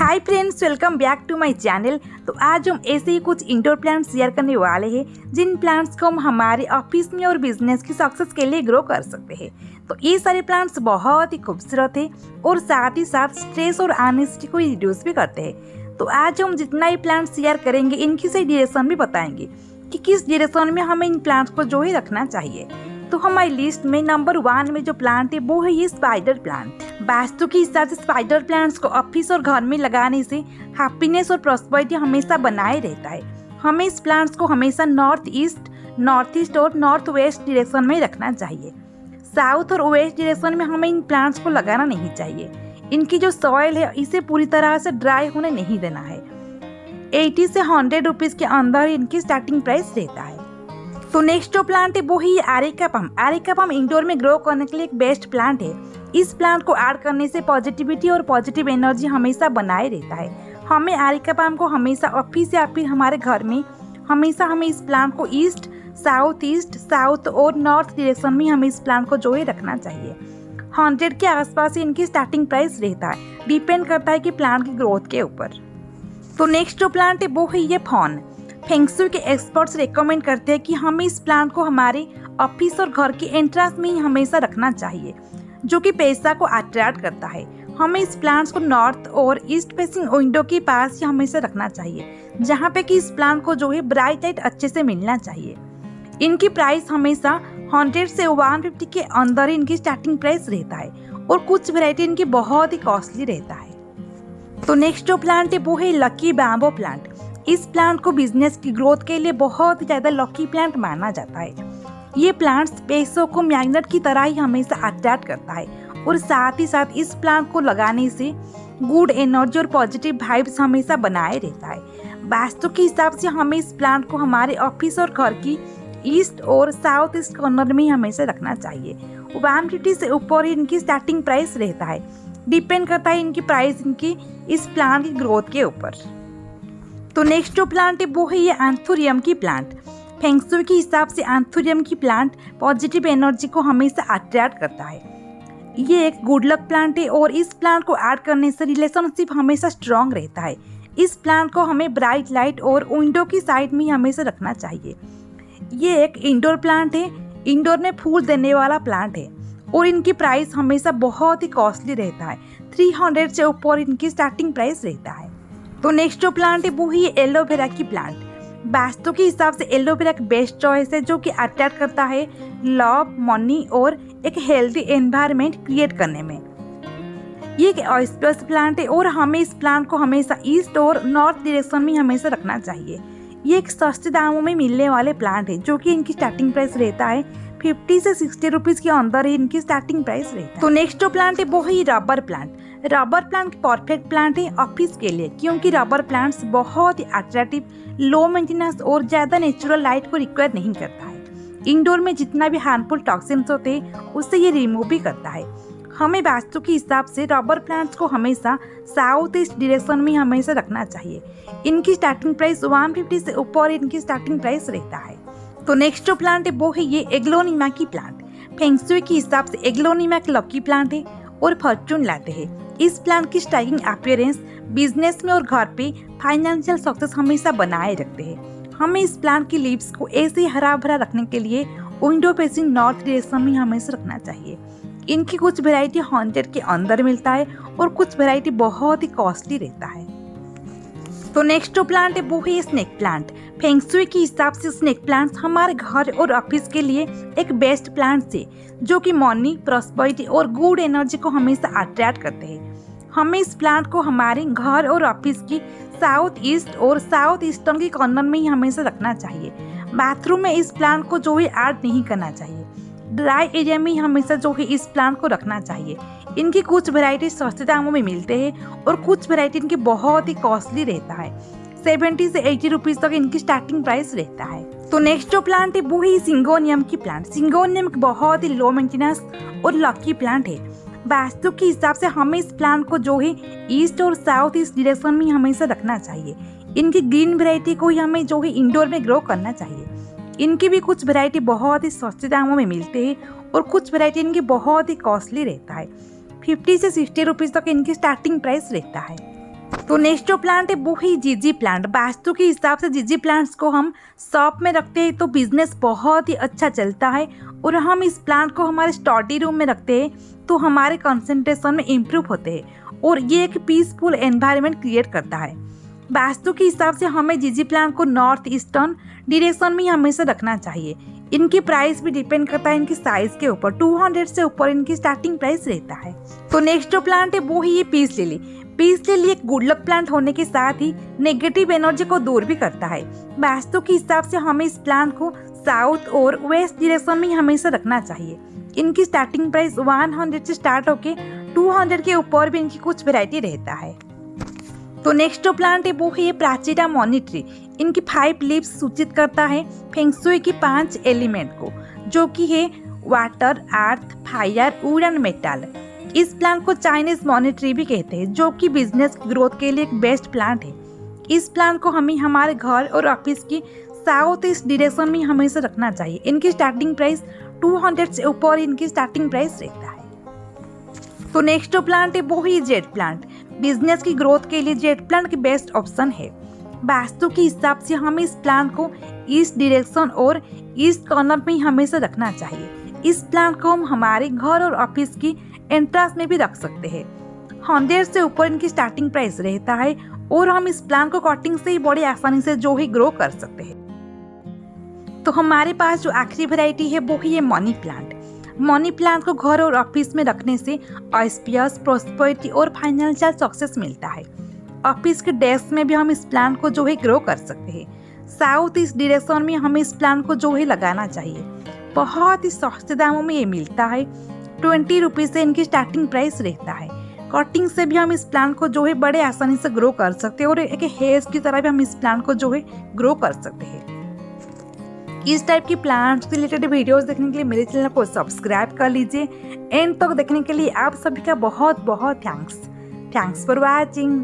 Hi friends, welcome back to my channel. तो आज हम ऐसे ही कुछ इंडोर प्लांट्स शेयर करने वाले हैं जिन प्लांट्स को हम हमारे ऑफिस में और बिजनेस की सक्सेस के लिए ग्रो कर सकते हैं। तो ये सारे प्लांट्स बहुत ही खूबसूरत है और साथ ही साथ स्ट्रेस और एंजाइटी को रिड्यूस भी करते हैं। तो आज हम जितना ही प्लांट्स शेयर करेंगे इनकी सही डायरेक्शन भी बताएंगे कि किस डायरेक्शन में हमें इन प्लांट्स को जो ही रखना चाहिए। तो हमारी लिस्ट में नंबर 1 में जो प्लांट है वो है ये स्पाइडर प्लांट। वास्तु के हिसाब से स्पाइडर प्लांट्स को ऑफिस और घर में लगाने से हैप्पीनेस और प्रॉस्पेरिटी हमेशा बनाए रहता है। हमें इस प्लांट्स को हमेशा नॉर्थ ईस्ट और नॉर्थ वेस्ट डायरेक्शन में रखना चाहिए। साउथ और वेस्ट डायरेक्शन में हमें इन प्लांट्स को लगाना नहीं चाहिए। इनकी जो सॉइल है इसे पूरी तरह से ड्राई होने नहीं देना है। 80 से 100 रुपीज़ के अंदर इनकी स्टार्टिंग प्राइस रहता है। तो नेक्स्ट जो प्लांट है वो ही एरिका पम। एरिका पम इंडोर में ग्रो करने के लिए एक बेस्ट प्लांट है। इस प्लांट को ऐड करने से पॉजिटिविटी और पॉजिटिव एनर्जी हमेशा बनाए रहता है। हमें एरिका पम को हमेशा ऑफिस या फिर हमारे घर में हमेशा हमें इस प्लांट को ईस्ट, साउथ और नॉर्थ डायरेक्शन में हमें इस प्लांट को जो है रखना चाहिए। 100 के आसपास ही इनकी स्टार्टिंग प्राइस रहता है। डिपेंड करता है कि प्लांट की ग्रोथ के ऊपर। तो नेक्स्ट जो प्लांट है वो है ये फॉन। फेंगशुई के एक्सपर्ट्स रेकमेंड करते हैं कि हमें इस प्लांट को हमारे ऑफिस और घर के एंट्रेंस में ही हमेशा रखना चाहिए, जो कि पैसा को अट्रैक्ट करता है। हमें इस प्लांट्स को नॉर्थ और ईस्ट फेसिंग विंडो के पास ही हमेशा रखना चाहिए, जहाँ पे कि इस प्लांट को जो है ब्राइट लाइट अच्छे से मिलना चाहिए। इनकी प्राइस हमेशा 100 से 150 के अंदर इनकी स्टार्टिंग प्राइस रहता है और कुछ वैरायटी इनकी बहुत ही कॉस्टली रहता है। तो नेक्स्ट जो प्लांट है वो है लकी बैम्बो प्लांट। इस प्लांट को बिजनेस की ग्रोथ के लिए बहुत ही ज़्यादा लकी प्लांट माना जाता है। ये प्लांट्स पैसों को मैग्नेट की तरह ही हमेशा अट्रैक्ट करता है और साथ ही साथ इस प्लांट को लगाने से गुड एनर्जी और पॉजिटिव वाइब्स हमेशा बनाए रहता है। वास्तु के हिसाब से हमें इस प्लांट को हमारे ऑफिस और घर की ईस्ट और साउथ ईस्ट कॉर्नर में ही हमेशा रखना चाहिए। 150 से ऊपर ही इनकी स्टार्टिंग प्राइस रहता है। डिपेंड करता है इनकी प्राइस इनकी इस प्लांट की ग्रोथ के ऊपर। तो नेक्स्ट जो प्लांट है वो है ये एंथुरियम की प्लांट। फेंगशुई के हिसाब से एंथुरियम की प्लांट पॉजिटिव एनर्जी को हमेशा अट्रैक्ट करता है। ये एक गुड लक प्लांट है और इस प्लांट को ऐड करने से रिलेशनशिप हमेशा स्ट्रांग रहता है। इस प्लांट को हमें ब्राइट लाइट और विंडो की साइड में हमेशा रखना चाहिए। ये एक इंडोर प्लांट है। इंडोर में फूल देने वाला प्लांट है और इनकी प्राइस हमेशा बहुत ही कॉस्टली रहता है। 300 से ऊपर इनकी स्टार्टिंग प्राइस रहता है। तो नेक्स्ट जो प्लांट है वो ही एलोवेरा की प्लांट। वास्तु के हिसाब से एलोवेरा एक बेस्ट चॉइस है, जो कि अट्रैक्ट करता है लव, मनी और एक हेल्दी एनवायरनमेंट क्रिएट करने में। ये एक ऑस्पिशियस प्लांट है और हमें इस प्लांट को हमेशा ईस्ट और नॉर्थ डायरेक्शन में हमेशा रखना चाहिए। ये एक सस्ते दामों में मिलने वाले प्लांट है, जो कि इनकी स्टार्टिंग प्राइस रहता है 50 से 60 रुपीज़ के अंदर ही इनकी स्टार्टिंग प्राइस रहता है। तो नेक्स्ट जो प्लांट है वो है rubber plant. Rubber plant perfect plant है ऑफिस के लिए, क्योंकि रबर प्लांट्स बहुत ही अट्रैक्टिव, लो मेंटेनेंस और ज़्यादा नेचुरल लाइट को रिक्वायर नहीं करता है। इंडोर में जितना भी हार्मफुल टॉक्सिन्स होते हैं उससे ये रिमूव भी करता है। हमें वास्तु के हिसाब से रबर प्लांट्स को हमेशा साउथ ईस्ट डायरेक्शन में हमेशा रखना चाहिए। इनकी स्टार्टिंग प्राइस 150 से ऊपर इनकी स्टार्टिंग प्राइस रहता है। तो नेक्स्ट जो प्लांट है वो है ये एग्लोनिमा की प्लांट। फेंगशुई के हिसाब से एग्लोनिमा एक लकी प्लांट है और फॉर्चून लाते हैं। इस प्लांट की स्ट्राइकिंग अपीयरेंस बिजनेस में और घर पे फाइनेंशियल सक्सेस हमेशा बनाए रखते हैं। हमें इस प्लांट की लीव्स को ऐसे हरा भरा रखने के लिए विंडो फेसिंग नॉर्थ डायरेक्शन में हमेशा रखना चाहिए। इनकी कुछ वैरायटी 100 के अंदर मिलता है और कुछ वैरायटी बहुत ही कॉस्टली रहता है। तो नेक्स्ट जो प्लांट है वो है स्नेक प्लांट। फेंगशुई के हिसाब से स्नेक प्लांट्स हमारे घर और ऑफिस के लिए एक बेस्ट प्लांट्स है, जो कि मनी, प्रॉस्पेरिटी और गुड एनर्जी को हमेशा अट्रैक्ट करते हैं। हमें इस प्लांट को हमारे घर और ऑफिस की साउथ ईस्ट और साउथ ईस्टर्न के कॉर्नर में ही हमेशा रखना चाहिए। बाथरूम में इस प्लांट को जो है ऐड नहीं करना चाहिए। ड्राई एरिया में ही हमेशा जो है इस प्लांट को रखना चाहिए। इनकी कुछ वैरायटी सस्ते दामों में मिलते हैं और कुछ वैरायटी इनकी बहुत ही कॉस्टली रहता है। 70 से 80 रुपीज़ तक इनकी स्टार्टिंग प्राइस रहता है। तो नेक्स्ट जो प्लांट है वो ही सिंगोनियम की प्लांट। सिंगोनियम एक बहुत ही लो मेंटेनेंस और लकी प्लांट है। वास्तु के हिसाब से हमें इस प्लांट को जो है ईस्ट और साउथ ईस्ट डायरेक्शन में हमेशा रखना चाहिए। इनकी ग्रीन वैरायटी को ही हमें जो है इंडोर में ग्रो करना चाहिए। इनकी भी कुछ वैरायटी बहुत ही सस्ते दामों में मिलते हैं और कुछ वैरायटी इनकी बहुत ही कॉस्टली रहता है। 50 से 60 रुपीज़ तक इनकी स्टार्टिंग प्राइस रहता है। तो नेक्स्ट जो प्लांट है वो है जीजी प्लांट। वास्तु के हिसाब से जीजी प्लांट्स को हम शॉप में रखते हैं तो बिजनेस बहुत ही अच्छा चलता है, और हम इस प्लांट को हमारे स्टडी रूम में रखते हैं तो हमारे कंसंट्रेशन में इम्प्रूव होते हैं और ये एक पीसफुल एनवायरनमेंट क्रिएट करता है। वास्तु के हिसाब से हमें जीजी प्लांट को नॉर्थ ईस्टर्न डायरेक्शन में हमेशा रखना चाहिए। इनकी प्राइस भी डिपेंड करता है इनकी साइज के ऊपर, 200 से ऊपर इनकी स्टार्टिंग प्राइस रहता है। तो नेक्स्ट जो प्लांट है वो है ये पीस लिली। पीस लिली एक गुड लक प्लांट होने के साथ ही नेगेटिव एनर्जी को दूर भी करता है। वास्तु के हिसाब से हमें इस प्लांट को साउथ और वेस्ट डायरेक्शन में हमेशा रखना चाहिए। इनकी स्टार्टिंग प्राइस 100 से स्टार्ट होके 200 के ऊपर भी इनकी कुछ वैरायटी रहता है। तो नेक्स्ट जो प्लांट है वो है प्राचीरा मनी ट्री। इनकी 5 लीव्स सूचित करता है फेंगशुई की 5 एलिमेंट को, जो कि है water, earth, fire, would and metal. इस प्लांट को चाइनीज मनी ट्री भी कहते हैं, जो कि बिजनेस ग्रोथ के लिए एक बेस्ट प्लांट है। इस प्लांट को हमें हमारे घर और ऑफिस की साउथ ईस्ट डायरेक्शन में हमेशा रखना चाहिए। इनकी स्टार्टिंग प्राइस 200 से ऊपर इनकी स्टार्टिंग प्राइस रहता है। तो नेक्स्ट जो प्लांट है वो ही जेड प्लांट। बिजनेस की ग्रोथ के लिए जेड प्लांट की बेस्ट ऑप्शन है। वास्तु के हिसाब से हमें इस प्लांट को ईस्ट डायरेक्शन और ईस्ट कॉर्नर में हमेशा रखना चाहिए। इस प्लांट को हम हमारे घर और ऑफिस की एंट्रेंस में भी रख सकते हैं। 100 से ऊपर इनकी स्टार्टिंग प्राइस रहता है और हम इस प्लांट को कटिंग से ही बड़ी आसानी से जो ही ग्रो कर सकते हैं। तो हमारे पास जो आखिरी वैरायटी है वो है ये मनी प्लांट। मनी प्लांट को घर और ऑफिस में रखने से ऑस्पियस, प्रॉस्पेरिटी और फाइनेंशियल सक्सेस मिलता है। ऑफिस के डेस्क में भी हम इस प्लांट को जो है ग्रो कर सकते हैं। साउथ ईस्ट डायरेक्शन में हमें इस प्लांट को जो है लगाना चाहिए। बहुत ही सस्ते दामों में ये मिलता है, 20 रुपीज़ से इनकी स्टार्टिंग प्राइस रहता है। कटिंग से भी हम इस प्लांट को जो है बड़े आसानी से ग्रो कर सकते हैं और एक हेज की तरह भी हम इस प्लांट को जो है ग्रो कर सकते हैं। इस टाइप की प्लांट्स से रिलेटेड वीडियोस देखने के लिए मेरे चैनल को सब्सक्राइब कर लीजिए। एंड तक देखने के लिए आप सभी का बहुत बहुत थैंक्स फॉर वॉचिंग।